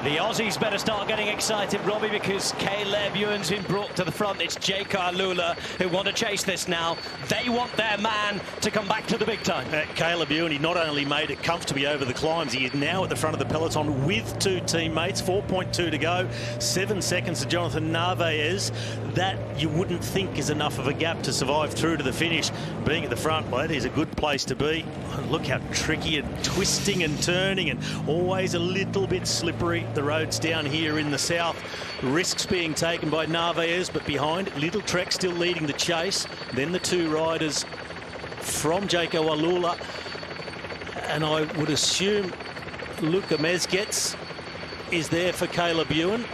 The Aussies better start getting excited, Robbie, because Caleb Ewan's been brought to the front. It's Jake Alula who want to chase this now. They want their man to come back to the big time. Caleb Ewan, he not only made it comfortably over the climbs, he is now at the front of the peloton with two teammates. 4.2 to go. 7 seconds to Jonathan Navarez. That you wouldn't think is enough of a gap to survive through to the finish. Being at the front, well, that is a good place to be. Look how tricky and twisting and turning and always a little bit slippery. The roads down here in the south. Risks being taken by Navarez, but behind, Little Trek still leading the chase. Then the two riders from Jaco Alula. And I would assume Luka Mezgets is there for Caleb Ewan.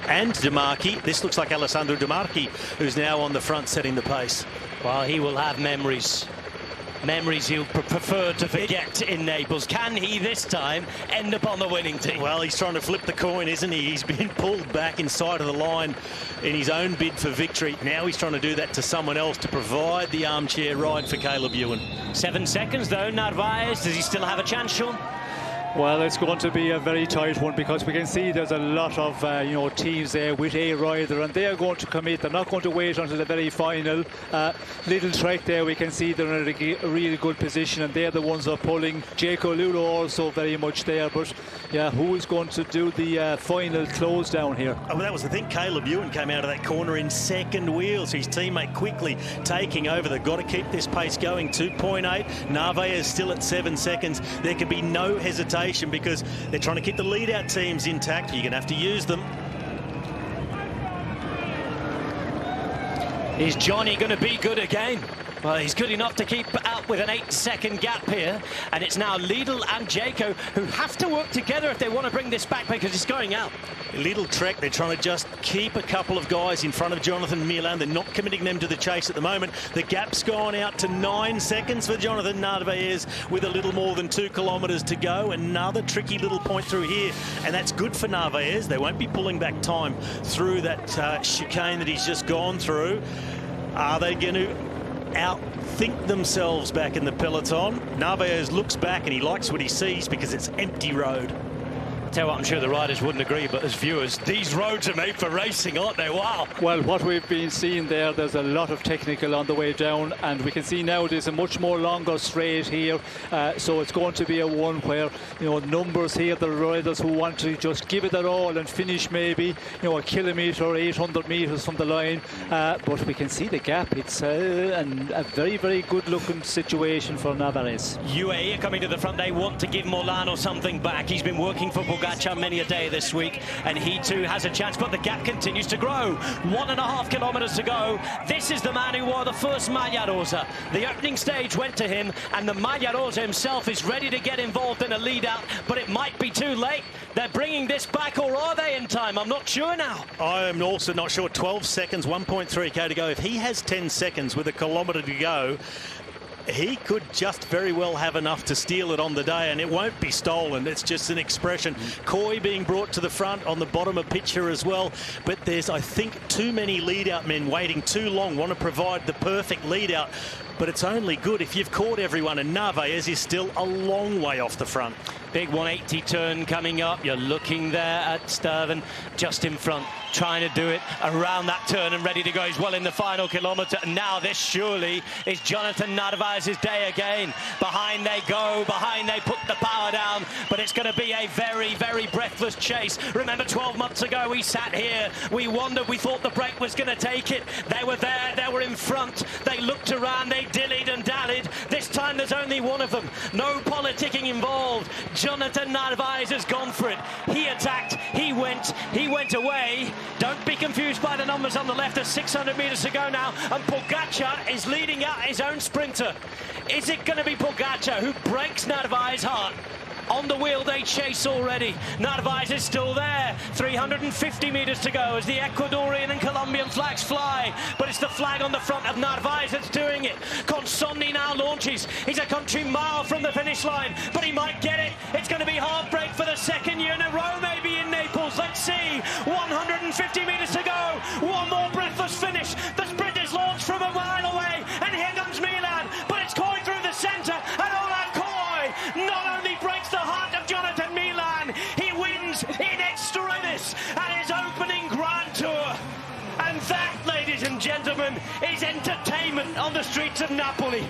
And DeMarchi. This looks like Alessandro DeMarchi, who's now on the front setting the pace. Well, he will have memories. Memories he'll prefer to forget in Naples. Can he this time end up on the winning team? Well, he's trying to flip the coin, isn't he? He's been pulled back inside of the line in his own bid for victory. Now he's trying to do that to someone else to provide the armchair ride for Caleb Ewan. 7 seconds though. Narvaez, does he still have a chance, Sean? Well, it's going to be a very tight one because we can see there's a lot of teams there with a rider, and they are going to commit. They're not going to wait until the very final. Little Trek there, we can see they're in a really good position, and they're the ones that are pulling. Jaco Alula also very much there, but yeah, who is going to do the final close down here? Oh, well, that was the thing. Caleb Ewan came out of that corner in second wheel, so his teammate quickly taking over. They've got to keep this pace going. 2.8. Narvaez still at 7 seconds. There could be no hesitation, because they're trying to keep the lead-out teams intact. You're going to have to use them. Is Johnny going to be good again? Well, he's good enough to keep out with an 8-second gap here. And it's now Lidl and Jaco who have to work together if they want to bring this back, because it's going out. Little Trek, they're trying to just keep a couple of guys in front of Jonathan Milan. They're not committing them to the chase at the moment. The gap's gone out to 9 seconds for Jonathan Narvaez with a little more than 2 kilometres to go. Another tricky little point through here, and that's good for Narvaez. They won't be pulling back time through that chicane that he's just gone through. Are they going to outthink themselves back in the peloton? Narvaez looks back and he likes what he sees because it's empty road. Tell you what, I'm sure the riders wouldn't agree, but as viewers, these roads are made for racing, aren't they? Wow. Well, what we've been seeing there's a lot of technical on the way down, and we can see now there's a much more longer straight here, so it's going to be a one where, numbers here, the riders who want to just give it their all and finish maybe, a kilometre, 800 metres from the line, but we can see the gap. It's a very, very good looking situation for Navarez. UAE are coming to the front. They want to give Molano something back. He's been working for Pogacar many a day this week, and he too has a chance, but the gap continues to grow. 1.5 kilometres to go. This is the man who wore the first Maglia Rosa. The opening stage went to him, and the Maglia Rosa himself is ready to get involved in a lead out, but it might be too late. They're bringing this back, or are they in time? I'm not sure now. I am also not sure. 12 seconds, 1.3k to go. If he has 10 seconds with a kilometre to go, he could just very well have enough to steal it on the day, and it won't be stolen. It's just an expression. Coy being brought to the front on the bottom of picture as well, but there's, I think, too many lead-out men waiting too long, want to provide the perfect lead-out, but it's only good if you've caught everyone, and Narvaez is still a long way off the front. Big 180 turn coming up. You're looking there at Sturven just in front, trying to do it around that turn and ready to go. He's well in the final kilometre, and now this surely is Jonathan Narvaez's day again. Behind they go, behind they put the power down, but it's going to be a very, very breathless chase. Remember 12 months ago we sat here, we wondered, we thought the break was going to take it. They were there, they were in front, they looked around, they dillied and dallied. This time there's only one of them, no politicking involved. Jonathan Narvaez has gone for it. He attacked, he went away. Don't be confused by the numbers on the left. There's 600 metres to go now, and Pogacar is leading out his own sprinter. Is it going to be Pogacar who breaks Narvaez's heart? On the wheel they chase already. Narvaez is still there. 350 metres to go as the Ecuadorian and Colombian flags fly. But it's the flag on the front of Narvaez that's doing it. Consonni now launches. He's a country mile from the finish line, but he might get it. It's going to be heartbreak for the second year in a row, maybe in Naples. Let's see. 150 metres to go. One more breathless finish. The sprint is launched from a mile away, and here comes Milan. But it's Coy through the centre, and Olaf Coy not only only breaks the heart of Jonathan Milan. He wins in extremis at his opening Grand Tour. And that, ladies and gentlemen, is entertainment on the streets of Napoli.